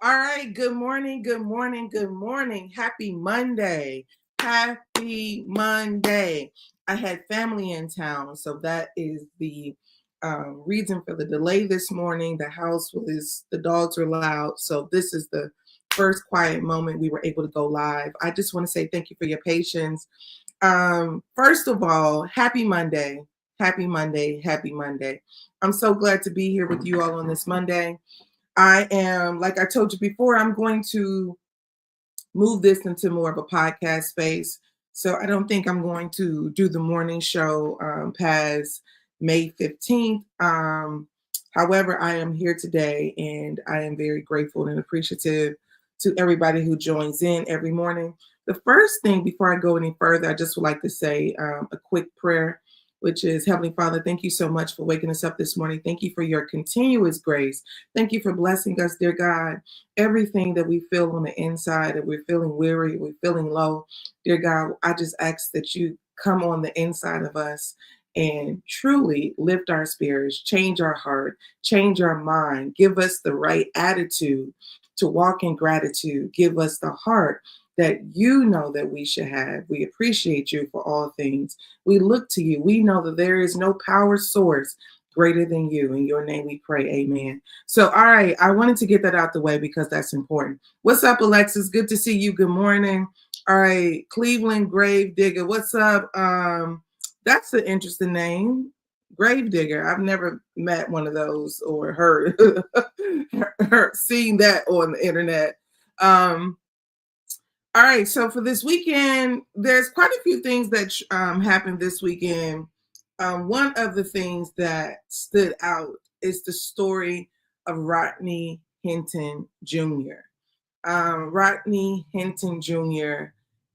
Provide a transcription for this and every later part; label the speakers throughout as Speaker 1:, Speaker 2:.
Speaker 1: All right. Good morning. Good morning. Good morning. Happy Monday. Happy Monday. I had family in town, so that is the reason for the delay this morning. The dogs were loud, so this is the first quiet moment we were able to go live. I just want to say thank you for your patience. First of all, happy Monday. Happy Monday. Happy Monday. I'm so glad to be here with you all on this Monday. I am, like I told you before, I'm going to move this into more of a podcast space. So I don't think I'm going to do the morning show past May 15th. However, I am here today and I am very grateful and appreciative to everybody who joins in every morning. The first thing before I go any further, I just would like to say a quick prayer, which is Heavenly Father, thank you so much for waking us up this morning. Thank you for your continuous grace. Thank you for blessing us, dear God. Everything that we feel on the inside, that we're feeling weary, we're feeling low, dear God, I just ask that you come on the inside of us and truly lift our spirits, change our heart, change our mind, give us the right attitude to walk in gratitude, give us the heart that you know that we should have. We appreciate you for all things. We look to you. We know that there is no power source greater than you. In your name we pray, amen. So, all right, I wanted to get that out the way because that's important. What's up, Alexis? Good to see you. Good morning. All right, Cleveland Grave Digger. What's up? That's an interesting name. Grave Digger. I've never met one of those or heard seen that on the internet. All right, so for this weekend, there's quite a few things that happened this weekend. One of the things that stood out is the story of Rodney Hinton Jr. Rodney Hinton Jr.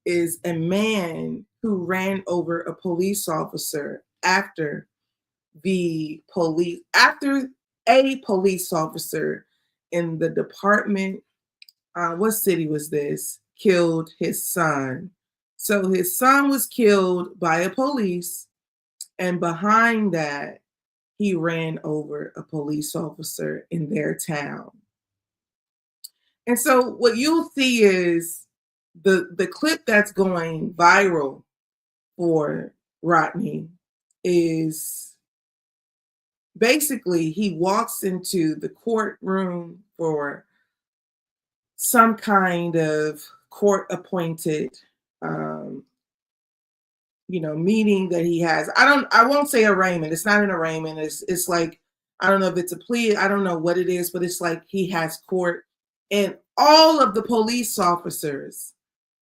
Speaker 1: is a man who ran over a police officer after a police officer in the department. What city was this? Killed his son. So his son was killed by a police, and behind that, he ran over a police officer in their town. And so what you'll see is the clip that's going viral for Rodney is basically he walks into the courtroom for some kind of court appointed meeting that he has. I won't say arraignment. It's not an arraignment. It's like, I don't know if it's a plea. I don't know what it is, but it's like he has court and all of the police officers.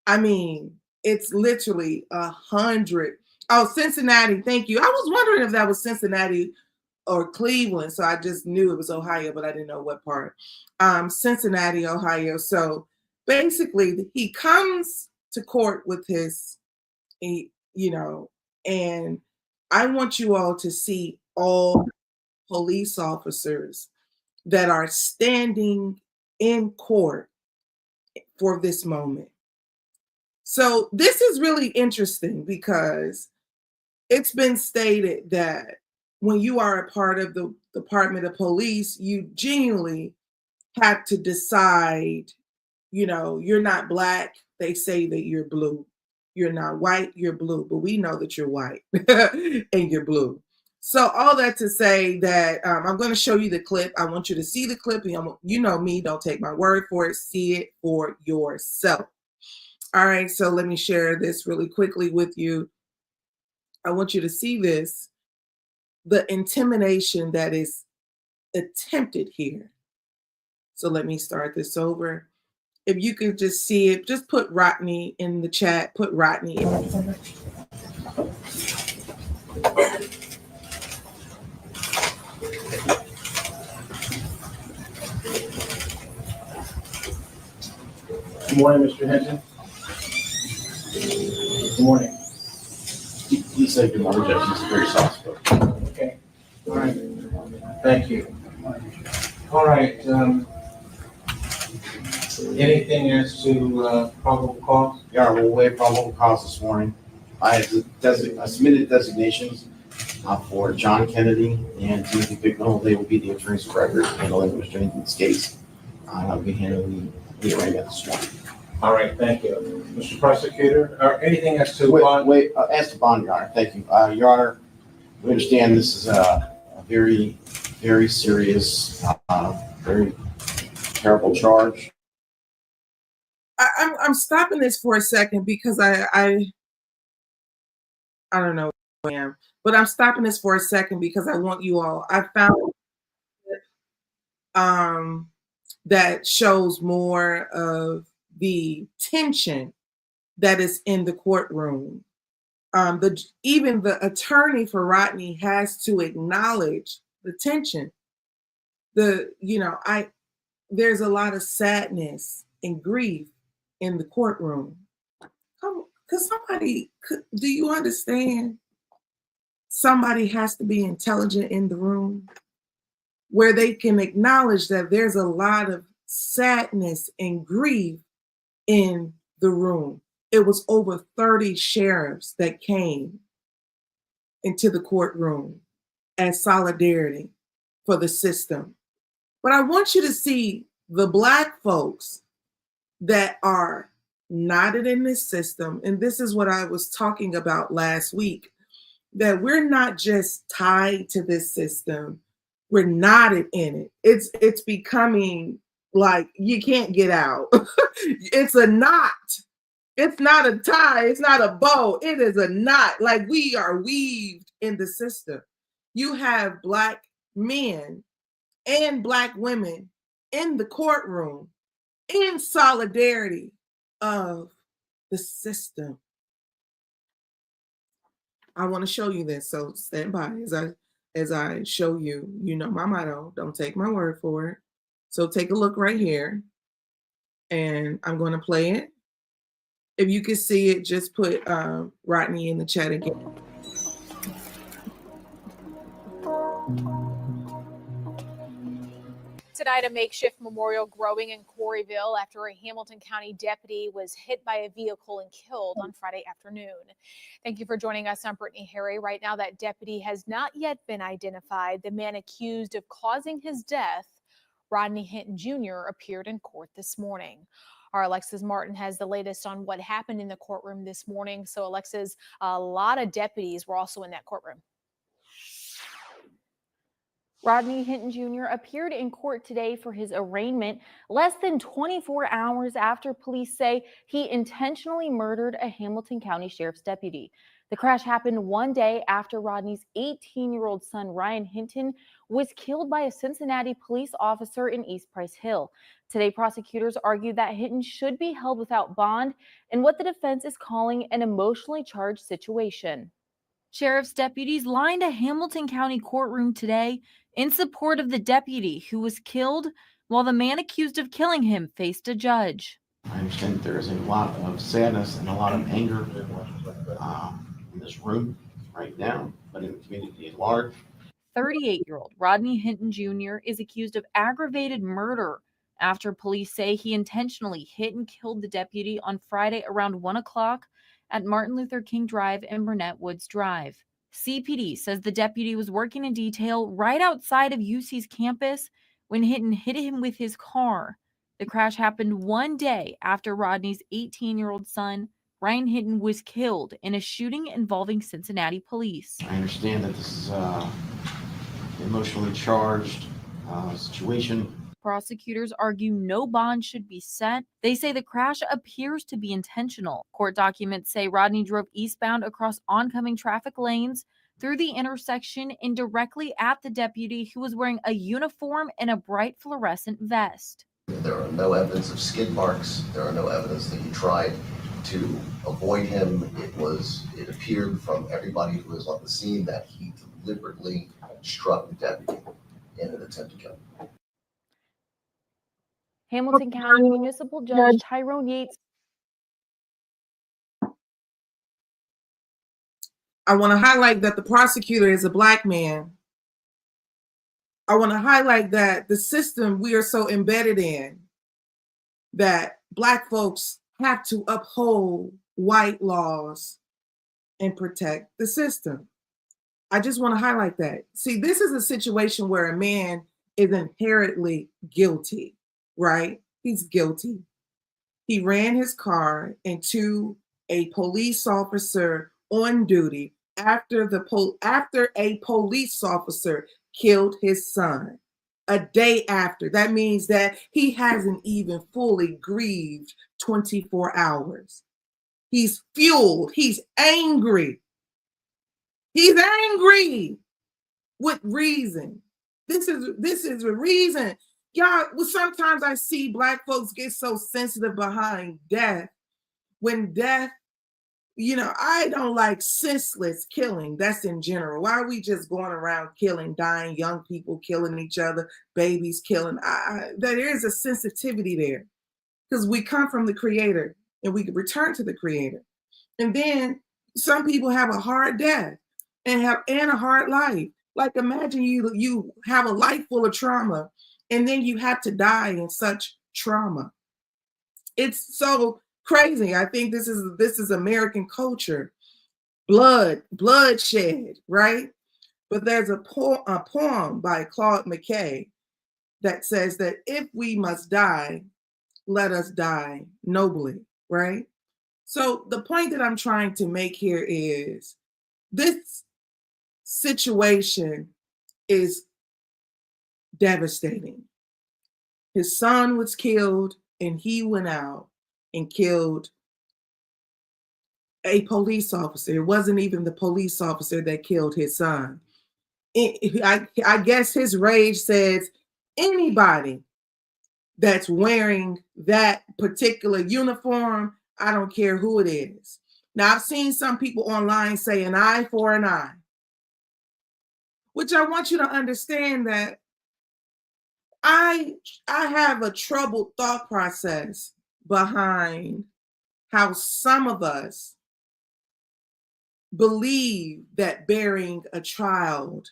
Speaker 1: I mean, it's literally 100. Oh, Cincinnati. Thank you. I was wondering if that was Cincinnati or Cleveland. So I just knew it was Ohio, but I didn't know what part. Cincinnati, Ohio. So basically he comes to court with and I want you all to see all police officers that are standing in court for this moment. So this is really interesting because it's been stated that when you are a part of the Department of Police, you genuinely have to decide, you're not black, they say that you're blue. You're not white, you're blue, but we know that you're white and you're blue. So all that to say that I'm going to show you the clip. I want you to see the clip. You know me, don't take my word for it. See it for yourself. All right, so let me share this really quickly with you. I want you to see this, the intimidation that is attempted here. So let me start this over. If you could just see it, just put Rodney in the chat. Put Rodney in.
Speaker 2: Good morning, Mr. Hinton. Good morning.
Speaker 3: He said good morning, Judge. He's very soft spoken.
Speaker 2: Okay. All right. Thank you. All right. Anything as to probable cause?
Speaker 3: Yeah, we'll waive probable cause this morning. I submitted designations for John Kennedy and Timothy Bicknell. They will be the attorneys of record handling Mr. Hinton's case. I'll be handling the arraignment this morning.
Speaker 2: All right, thank you. Mr. Prosecutor, or anything as to
Speaker 3: As to bond, Your Honor, thank you. Your Honor, we understand this is a very, very serious, very terrible charge.
Speaker 1: I'm stopping this for a second because I don't know who I am, but I'm stopping this for a second because I want you all. I found that shows more of the tension that is in the courtroom. Even the attorney for Rodney has to acknowledge the tension. There's a lot of sadness and grief in the courtroom. Do you understand? Somebody has to be intelligent in the room where they can acknowledge that there's a lot of sadness and grief in the room. It was over 30 sheriffs that came into the courtroom as solidarity for the system. But I want you to see the Black folks that are knotted in this system. And this is what I was talking about last week, that we're not just tied to this system, we're knotted in it. It's becoming like you can't get out. It's a knot. It's not a tie, it's not a bow, it is a knot. Like we are weaved in the system. You have Black men and Black women in the courtroom in solidarity of the system. I want to show you this, so stand by as I show you. You know my motto, don't take my word for it. So take a look right here, and I'm going to play it. If you can see it, just put Rodney in the chat again.
Speaker 4: Tonight, a makeshift memorial growing in Corryville after a Hamilton County deputy was hit by a vehicle and killed on Friday afternoon. Thank you for joining us. I'm Brittany Harry. Right now, that deputy has not yet been identified. The man accused of causing his death, Rodney Hinton Jr., appeared in court this morning. Our Alexis Martin has the latest on what happened in the courtroom this morning. So, Alexis, a lot of deputies were also in that courtroom. Rodney Hinton Jr. appeared in court today for his arraignment less than 24 hours after police say he intentionally murdered a Hamilton County Sheriff's deputy. The crash happened one day after Rodney's 18-year-old son, Ryan Hinton, was killed by a Cincinnati police officer in East Price Hill. Today, prosecutors argued that Hinton should be held without bond in what the defense is calling an emotionally charged situation. Sheriff's deputies lined a Hamilton County courtroom today in support of the deputy who was killed while the man accused of killing him faced a judge.
Speaker 3: I understand there is a lot of sadness and a lot of anger in this room right now, but in the community at large.
Speaker 4: 38-year-old Rodney Hinton Jr. is accused of aggravated murder after police say he intentionally hit and killed the deputy on Friday around 1 o'clock at Martin Luther King Drive and Burnett Woods Drive. CPD says the deputy was working in detail right outside of UC's campus when Hinton hit him with his car. The crash happened one day after Rodney's 18-year-old son, Ryan Hinton, was killed in a shooting involving Cincinnati police.
Speaker 3: I understand that this is an emotionally charged situation.
Speaker 4: Prosecutors argue no bond should be set. They say the crash appears to be intentional. Court documents say Rodney drove eastbound across oncoming traffic lanes through the intersection and directly at the deputy who was wearing a uniform and a bright fluorescent vest.
Speaker 5: There are no evidence of skid marks. There are no evidence that he tried to avoid him. It appeared from everybody who was on the scene that he deliberately struck the deputy in an attempt to kill him.
Speaker 4: Hamilton County Municipal Judge Tyrone Yates.
Speaker 1: I want to highlight that the prosecutor is a Black man. I want to highlight that the system we are so embedded in, that Black folks have to uphold white laws and protect the system. I just want to highlight that. See, this is a situation where a man is inherently guilty. right? He's guilty. He ran his car into a police officer on duty after a police officer killed his son. A day after. That means that he hasn't even fully grieved 24 hours. He's fueled. He's angry. He's angry with reason. This is a reason. Y'all, well, sometimes I see Black folks get so sensitive behind death. When death, I don't like senseless killing. That's in general. Why are we just going around killing, dying, young people killing each other, babies killing? There is a sensitivity there because we come from the Creator and we can return to the Creator. And then some people have a hard death and a hard life. Like imagine you have a life full of trauma and then you have to die in such trauma. It's crazy. I think this is American culture. Bloodshed, right? But there's a poem by Claude McKay that says that if we must die, let us die nobly, right? So the point that I'm trying to make here is this situation is devastating. His son was killed and he went out and killed a police officer. It wasn't even the police officer that killed his son. I guess his rage says anybody that's wearing that particular uniform, I don't care who it is. Now, I've seen some people online say an eye for an eye, which I want you to understand that I have a troubled thought process behind how some of us believe that burying a child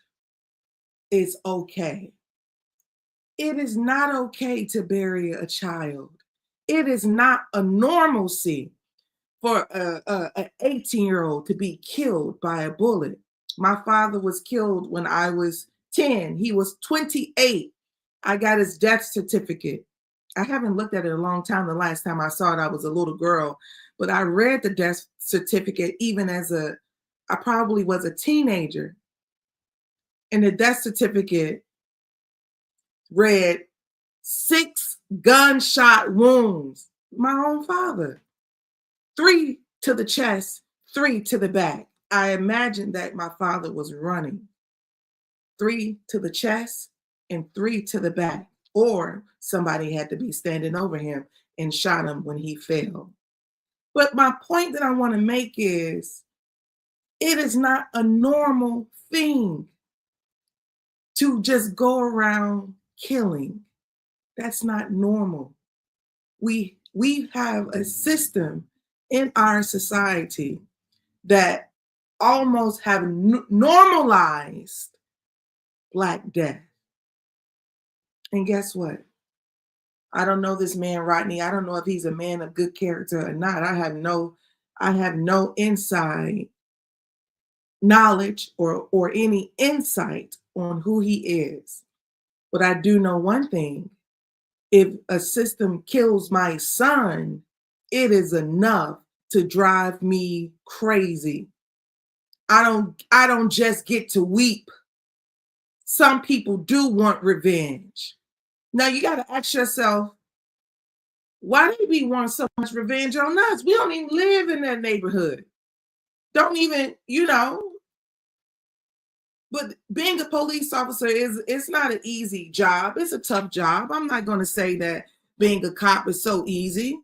Speaker 1: is okay. It is not okay to bury a child. It is not a normalcy for an 18-year-old to be killed by a bullet. My father was killed when I was 10. He was 28. I got his death certificate. I haven't looked at it in a long time. The last time I saw it, I was a little girl. But I read the death certificate even I probably was a teenager. And the death certificate read 6 gunshot wounds. My own father. 3 to the chest, 3 to the back. I imagined that my father was running. 3 to the chest and 3 to the back. Or somebody had to be standing over him and shot him when he fell. But my point that I want to make is, it is not a normal thing to just go around killing. That's not normal. We have a system in our society that almost have normalized Black death. And guess what? I don't know this man, Rodney. I don't know if he's a man of good character or not. I have no inside knowledge or any insight on who he is. But I do know one thing. If a system kills my son, it is enough to drive me crazy. I don't just get to weep. Some people do want revenge. Now you got to ask yourself, why do we want so much revenge on us? We don't even live in that neighborhood. Don't even, But being a police officer it's not an easy job. It's a tough job. I'm not going to say that being a cop is so easy.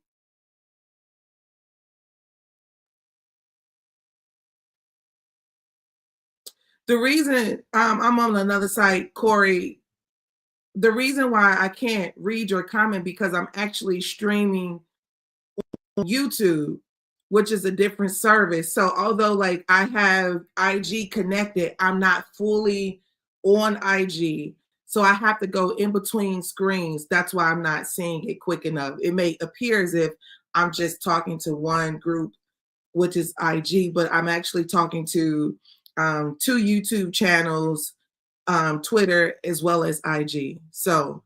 Speaker 1: The reason I'm on another site, Corey, the reason why I can't read your comment because I'm actually streaming on YouTube, which is a different service. So although like I have IG connected, I'm not fully on IG. So I have to go in between screens. That's why I'm not seeing it quick enough. It may appear as if I'm just talking to one group, which is IG, but I'm actually talking to 2 YouTube channels, Twitter, as well as IG. So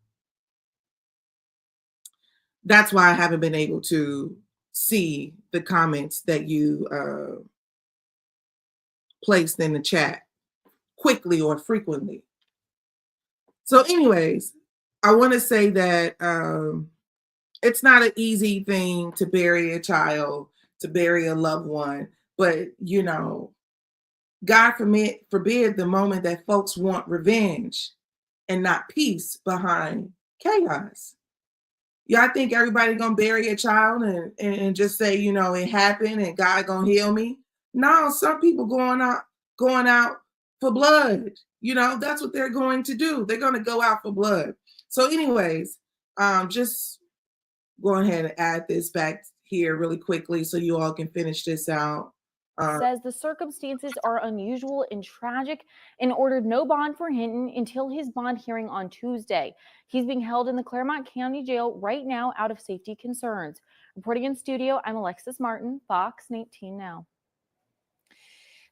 Speaker 1: that's why I haven't been able to see the comments that you placed in the chat quickly or frequently. So anyways, I want to say that it's not an easy thing to bury a child, to bury a loved one, but you know, God forbid the moment that folks want revenge and not peace behind chaos. Y'all think everybody gonna bury a child and just say, you know, it happened and God gonna heal me? No, some people going out for blood. You know, that's what they're going to do. They're gonna go out for blood. So, anyways, just go ahead and add this back here really quickly so you all can finish this out.
Speaker 4: Says the circumstances are unusual and tragic and ordered no bond for Hinton until his bond hearing on Tuesday. He's being held in the Claremont County Jail right now out of safety concerns. Reporting in studio, I'm Alexis Martin, Fox 19 Now.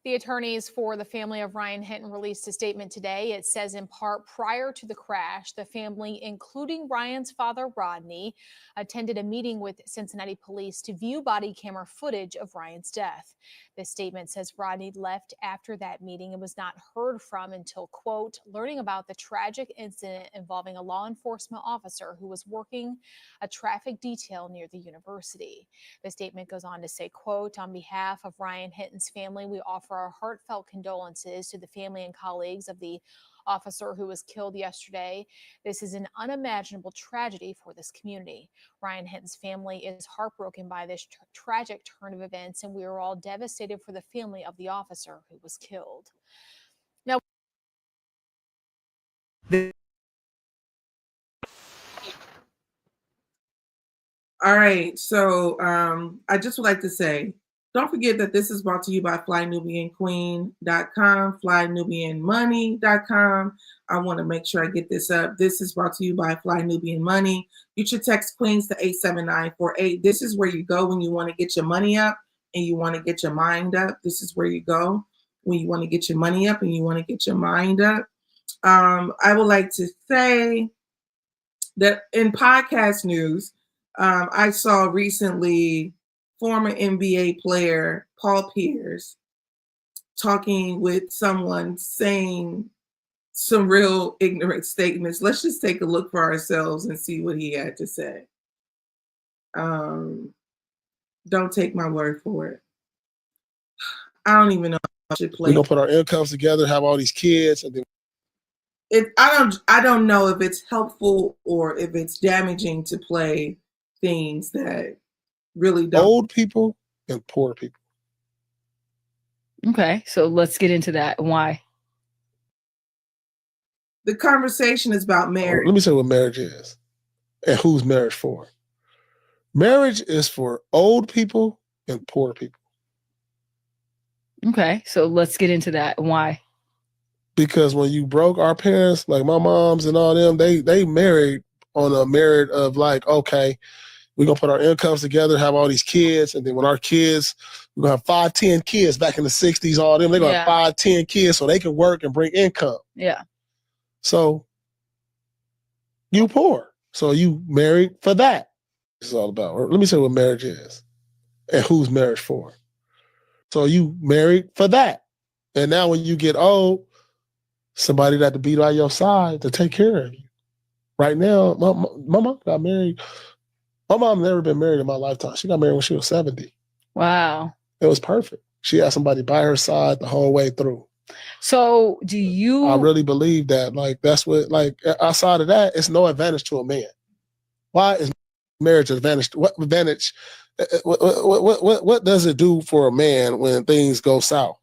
Speaker 6: The attorneys for the family of Ryan Hinton released a statement today. It says in part, prior to the crash, the family, including Ryan's father, Rodney, attended a meeting with Cincinnati police to view body camera footage of Ryan's death. This statement says Rodney left after that meeting and was not heard from until, quote, learning about the tragic incident involving a law enforcement officer who was working a traffic detail near the university. The statement goes on to say, quote, on behalf of Ryan Hinton's family, we offer our heartfelt condolences to the family and colleagues of the officer who was killed yesterday. This is an unimaginable tragedy for this community. Ryan Hinton's family is heartbroken by this tragic turn of events, and we are all devastated for the family of the officer who was killed. Now,
Speaker 1: all right, so I just would like to say, don't forget that this is brought to you by FlyNubianQueen.com, FlyNubianMoney.com. I want to make sure I get this up. This is brought to you by Fly Nubian Money. You should text Queens to 87948. This is where you go when you want to get your money up and you want to get your mind up. This is where you go when you want to get your money up and you want to get your mind up. I would like to say that in podcast news, I saw recently former NBA player Paul Pierce talking with someone saying some real ignorant statements. Let's just take a look for ourselves and see what he had to say. Don't take my word for it. I don't even know if I should play.
Speaker 7: We're gonna put our incomes together, have all these kids, and then
Speaker 1: I don't know if it's helpful or if it's damaging to play things that really don't.
Speaker 7: Old people and poor people.
Speaker 8: Okay, so let's get into that. Why?
Speaker 1: The conversation is about marriage.
Speaker 7: Let me say what marriage is and who's marriage for. Marriage is for old people and poor people.
Speaker 8: Okay, so let's get into that. Why?
Speaker 7: Because when you broke, our parents, like my moms and all them, they married on a merit of like, okay, we're going to put our incomes together, have all these kids. And then when our kids, we're going to have 5, 10 kids back in the 60s, all them, they're going to have 5, 10 kids so they can work and bring income.
Speaker 8: Yeah.
Speaker 7: So you poor. So you married for that. It's all about. Let me say what marriage is and who's marriage for. So you married for that. And now when you get old, somebody that to be by your side to take care of you. Right now, my mom got married. My mom never been married in my lifetime. She got married when she was 70.
Speaker 8: Wow.
Speaker 7: It was perfect. She had somebody by her side the whole way through.
Speaker 8: So do you...
Speaker 7: I really believe that. Like, that's what, like, outside of that, it's no advantage to a man. Why is marriage advantage? What advantage, what does it do for a man when things go south?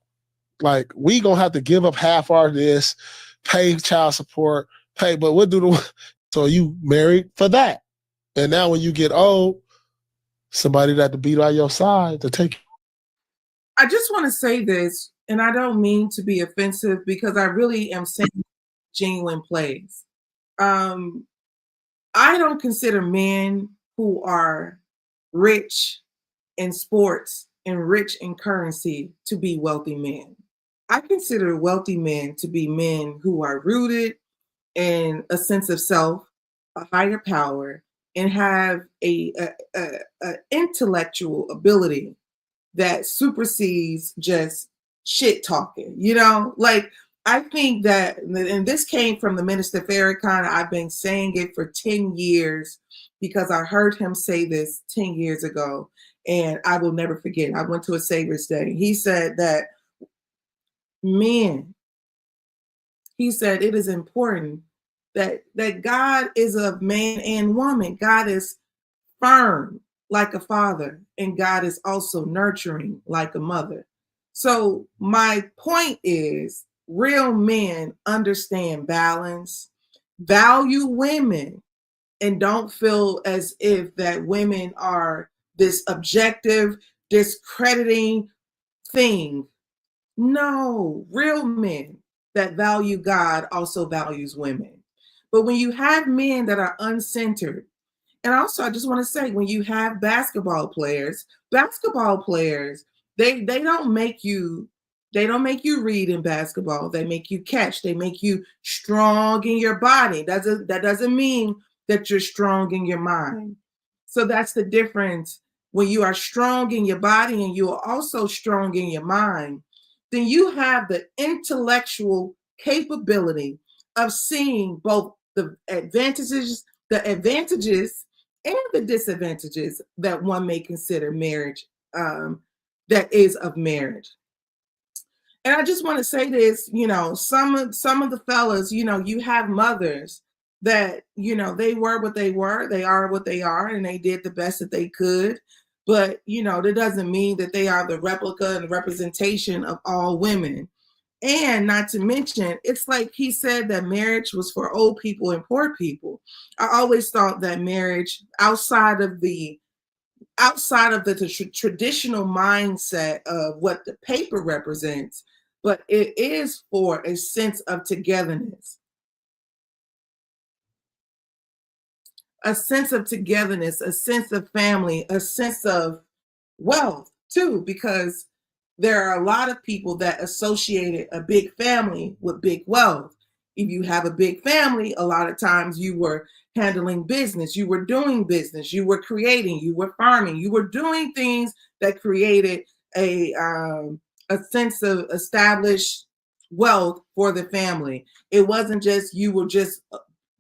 Speaker 7: Like, we gonna have to give up half our this, pay child support, but what do the, so you married for that. And now when you get old, somebody that to be by your side to take.
Speaker 1: I just want to say this, and I don't mean to be offensive because I really am saying genuine plays. I don't consider men who are rich in sports and rich in currency to be wealthy men. I consider wealthy men to be men who are rooted in a sense of self, a higher power, and have a intellectual ability that supersedes just shit talking, you know? Like, I think that, and this came from the Minister Farrakhan. I've been saying it for 10 years because I heard him say this 10 years ago, and I will never forget. I went to a Savior's Day. He said that men, he said it is important that God is a man and woman. God is firm like a father, and God is also nurturing like a mother. So my point is, real men understand balance, value women, and don't feel as if that women are this objective, discrediting thing. No, real men that value God also values women. But when you have men that are uncentered, and also I just want to say, when you have basketball players, they don't make you read in basketball. They make you catch. They make you strong in your body. That doesn't mean that you're strong in your mind. So that's the difference. When you are strong in your body and you are also strong in your mind, then you have the intellectual capability of seeing both the advantages and the disadvantages that one may consider marriage, that is of marriage. And I just want to say this, you know, some of the fellas, you know, you have mothers that, you know, they were what they were, they are what they are, and they did the best that they could. But, you know, that doesn't mean that they are the replica and the representation of all women. And not to mention, it's like he said that marriage was for old people and poor people. I always thought that marriage, outside of the traditional mindset of what the paper represents, but it is for a sense of togetherness. A sense of togetherness, a sense of family, a sense of wealth too, because there are a lot of people that associated a big family with big wealth. If you have a big family, a lot of times you were handling business, you were doing business, you were creating, you were farming, you were doing things that created a sense of established wealth for the family. It wasn't just you were just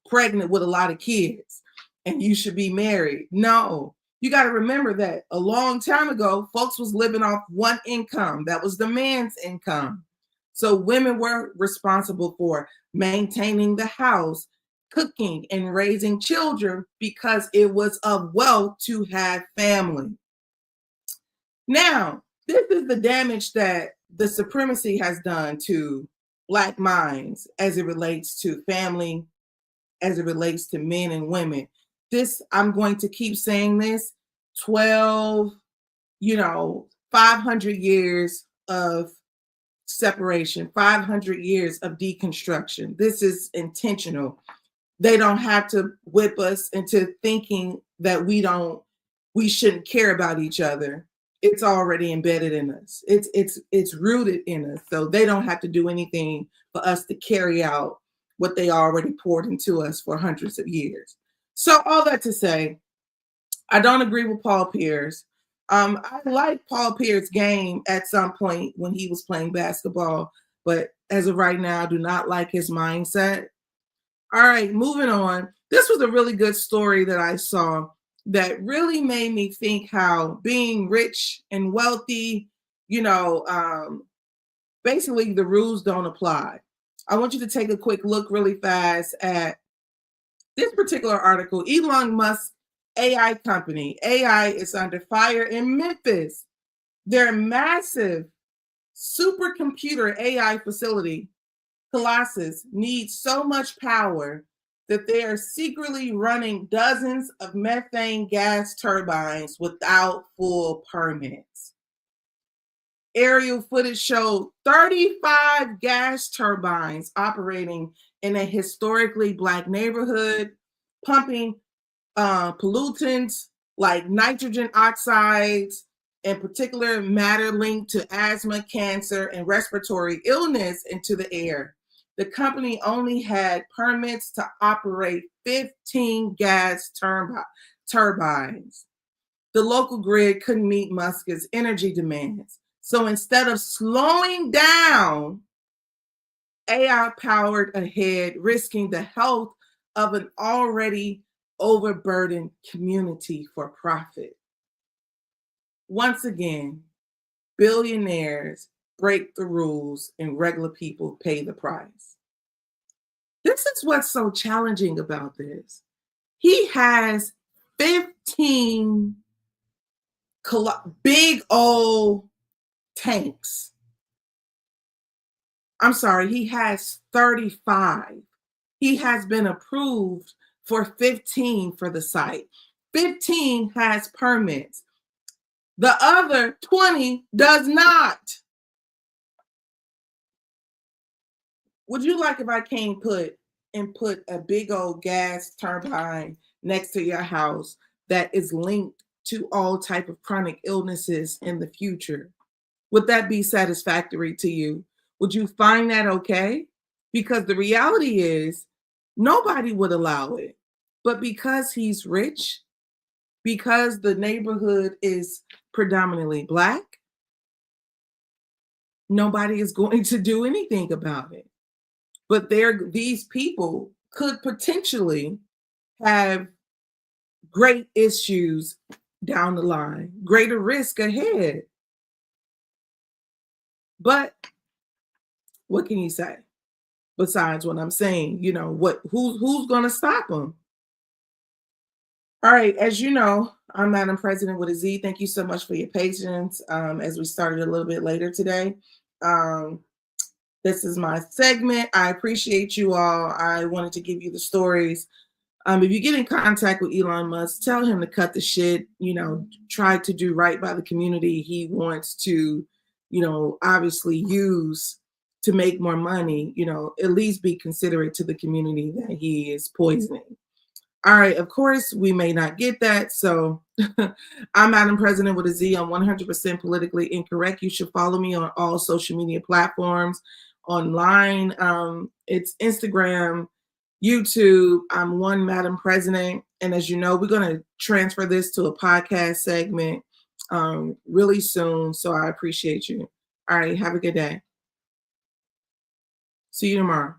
Speaker 1: pregnant with a lot of kids and you should be married. No, you got to remember that a long time ago, folks was living off one income. That was the man's income. So women were responsible for maintaining the house, cooking, and raising children because it was of wealth to have family. Now, this is the damage that the supremacy has done to Black minds as it relates to family, as it relates to men and women. This, I'm going to keep saying this, 500 years of separation, 500 years of deconstruction. This is intentional. They don't have to whip us into thinking that we shouldn't care about each other. It's already embedded in us. It's rooted in us. So they don't have to do anything for us to carry out what they already poured into us for hundreds of years. So all that to say, I don't agree with Paul Pierce. I liked Paul Pierce's game at some point when he was playing basketball, but as of right now, I do not like his mindset. All right, moving on. This was a really good story that I saw that really made me think how being rich and wealthy, basically the rules don't apply. I want you to take a quick look really fast at this particular article. Elon Musk AI company. AI is under fire in Memphis. Their massive supercomputer AI facility, Colossus, needs so much power that they are secretly running dozens of methane gas turbines without full permits. Aerial footage showed 35 gas turbines operating in a historically Black neighborhood, pumping pollutants like nitrogen oxides and particular matter linked to asthma, cancer, and respiratory illness into the air. The company only had permits to operate 15 gas turbines. The local grid couldn't meet Musk's energy demands. So instead of slowing down, AI powered ahead, risking the health of an already overburdened community for profit. Once again, billionaires break the rules and regular people pay the price. This is what's so challenging about this. He has 15 big old tanks. I'm sorry, he has 35. He has been approved for 15 for the site. 15 has permits. The other 20 does not. Would you like if I came put a big old gas turbine next to your house that is linked to all type of chronic illnesses in the future? Would that be satisfactory to you? Would you find that okay? Because the reality is nobody would allow it. But because he's rich, because the neighborhood is predominantly Black, nobody is going to do anything about it. But these people could potentially have great issues down the line, greater risk ahead. But what can you say besides what I'm saying? You know, who's going to stop them? All right, as you know, I'm Madam President with a Z. Thank you so much for your patience as we started a little bit later today. This is my segment. I appreciate you all. I wanted to give you the stories. If you get in contact with Elon Musk, tell him to cut the shit, try to do right by the community he wants to, obviously use to make more money, at least be considerate to the community that he is poisoning. All right, of course, we may not get that. So I'm Madam President with a Z. I'm 100% politically incorrect. You should follow me on all social media platforms. Online, it's Instagram, YouTube. I'm one Madam President. And as you know, we're going to transfer this to a podcast segment really soon. So I appreciate you. All right, have a good day. See you tomorrow.